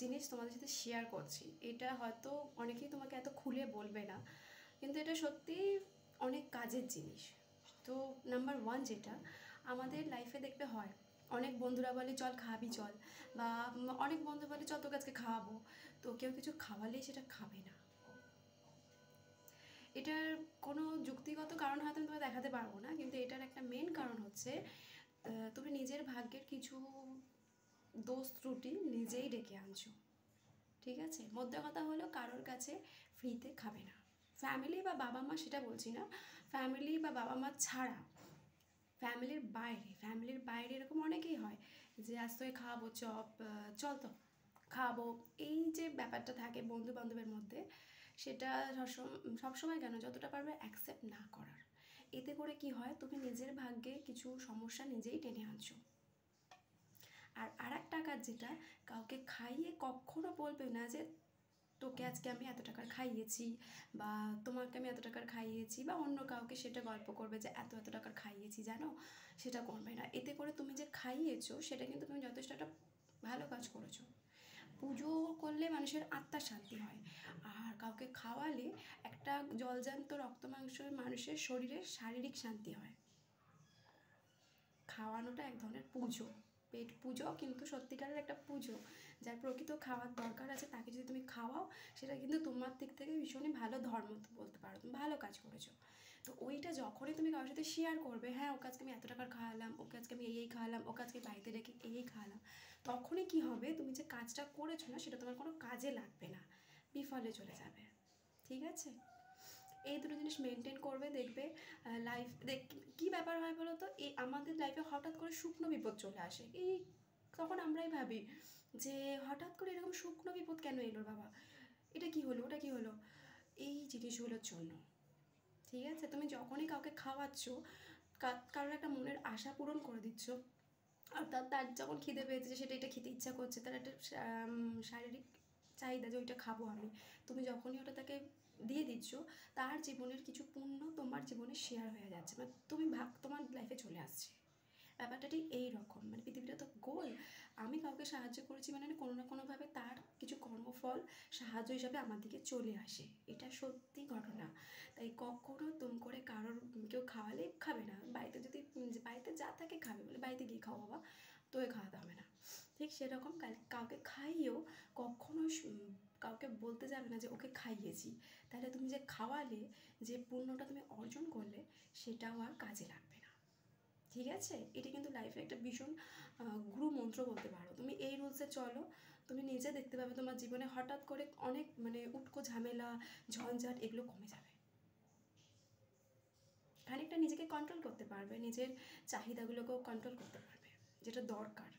জিনিস তোমাদের সাথে শেয়ার করছি। এটা হয়তো অনেকেই তোমাকে এত খুলে বলবে না, কিন্তু এটা সত্যি অনেক কাজের জিনিস। তো নাম্বার ওয়ান যেটা আমাদের লাইফে দেখবে হয়, অনেক বন্ধুরা বলে চল খাবি চল, বা অনেক বন্ধু বলে চল তোকে আজকে খাওয়াবো, তো কেউ কিছু খাওয়ালেই সেটা খাবে না। এটার কোনো যুক্তিগত কারণ হয়তো আমি তোমায় দেখাতে পারবো না, কিন্তু এটার একটা মেন কারণ হচ্ছে তুমি নিজের ভাগ্যের কিছু দোষ ত্রুটি নিজেই ডেকে আনছো। ঠিক আছে, মধ্যে কথা হলো কারোর কাছে ফ্রিতে খাবে না। ফ্যামিলি বা বাবা মা সেটা বলছি না, ফ্যামিলি বা বাবা মা ছাড়া ফ্যামিলির বাইরে এরকম অনেকেই হয় যে আজ তোকে খাওয়াবো, চল তো খাওয়াবো, এই যে ব্যাপারটা থাকে বন্ধু বান্ধবের মধ্যে, সেটা সবসময় কেন, যতটা পারবে অ্যাকসেপ্ট না করার। এতে করে কি হয়, তুমি নিজের ভাগ্যে কিছু সমস্যা নিজেই টেনে আনছো। আর একটা কাজ যেটা, কাউকে খাইয়ে কখনো বলবে না যে তোকে আজকে আমি এত টাকার খাইয়েছি, বা তোমাকে আমি এত টাকার খাইয়েছি, বা অন্য কাউকে সেটা গল্প করবে যে এত এত টাকার খাইয়েছি জানো, সেটা করবে না। এতে করে তুমি যে খাইয়েছো সেটা কিন্তু তুমি যথেষ্ট একটা ভালো কাজ করেছো। পুজো করলে মানুষের আত্মার শান্তি হয়, আর কাউকে খাওয়ালে একটা জলজান্ত রক্ত মাংসের মানুষের শরীরের শারীরিক শান্তি হয়। খাওয়ানোটা এক ধরনের পুজো, পেট পুজো, কিন্তু সত্যিকারের একটা পুজো। যার প্রকৃত খাওয়ার দরকার আছে তাকে যদি তুমি খাওয়াও, সেটা কিন্তু তোমার দিক থেকে ভীষণই ভালো ধর্ম বলতে পারো, তুমি ভালো কাজ করেছো। তো ওইটা যখনই তুমি কারোর সাথে শেয়ার করবে, হ্যাঁ ওকে আজকে আমি এত টাকার খাওয়ালাম, ওকে আজকে আমি এই খাওয়ালাম, ওকে আজকে বাড়িতে রেখে এই খাওয়ালাম, তখনই কি হবে, তুমি যে কাজটা করেছো না সেটা তোমার কোনো কাজে লাগবে না, বিফলে চলে যাবে। ঠিক আছে, এই দুটো জিনিস মেনটেন করবে, দেখবে লাইফ কী ব্যাপার হয় বলো তো, এই আমাদের লাইফে হঠাৎ করে শুকনো বিপদ চলে আসে, এই তখন আমরাই ভাবি যে হঠাৎ করে এরকম শুকনো বিপদ কেন এলো বাবা, এটা কি হলো, ওটা কি হলো, এই জিনিসগুলোর জন্য। ঠিক আছে, তুমি যখনই কাউকে খাওয়াচ্ছ, কারোর একটা মনের আশা পূরণ করে দিচ্ছ, অর্থাৎ তার যখন খিদে পেয়েছে, সেটা এটা খেতে ইচ্ছা করছে, তার একটা শারীরিক চাহিদা যে ওইটা খাবো আমি, তুমি যখনই ওটা তাকে দিয়ে দিচ্ছ, তার জীবনের কিছু পুণ্য তোমার জীবনে শেয়ার হয়ে যাচ্ছে, মানে তুমি তোমার লাইফে চলে আসছে। ব্যাপারটা ঠিক এইরকম, মানে পৃথিবীটা তো গোল, আমি কাউকে সাহায্য করেছি মানে কোনো না কোনোভাবে তার কিছু কর্মফল সাহায্য হিসাবে আমার দিকে চলে আসে, এটা সত্যি ঘটনা। তাই কখনো তুম করে কারোর কেউ খাওয়ালে খাবে না, বাড়িতে যদি বাড়িতে যা থাকে খাবে বলে বাড়িতে গিয়ে খাও বাবা, তোকে খাওয়াতে হবে না। ঠিক সেরকম কাউকে খাইয়েও কখনো কাউকে বলতে যাবে না যে ওকে খাইয়েছি, তাহলে তুমি যে খাওয়ালে, যে পুণ্যটা তুমি অর্জন করলে, সেটাও আর কাজে লাগবে না। ঠিক আছে, এটা কিন্তু লাইফে একটা ভীষণ গুরু মন্ত্র বলতে পারো। তুমি এই রুলসে চলো, তুমি নিজে দেখতে পাবে তোমার জীবনে হঠাৎ করে অনেক মানে উটকো ঝামেলা, ঝঞ্ঝাট এগুলো কমে যাবে। খানিকটা নিজেকে কন্ট্রোল করতে পারবে, নিজের চাহিদাগুলোকেও কন্ট্রোল করতে পারবে, যেটা দরকার।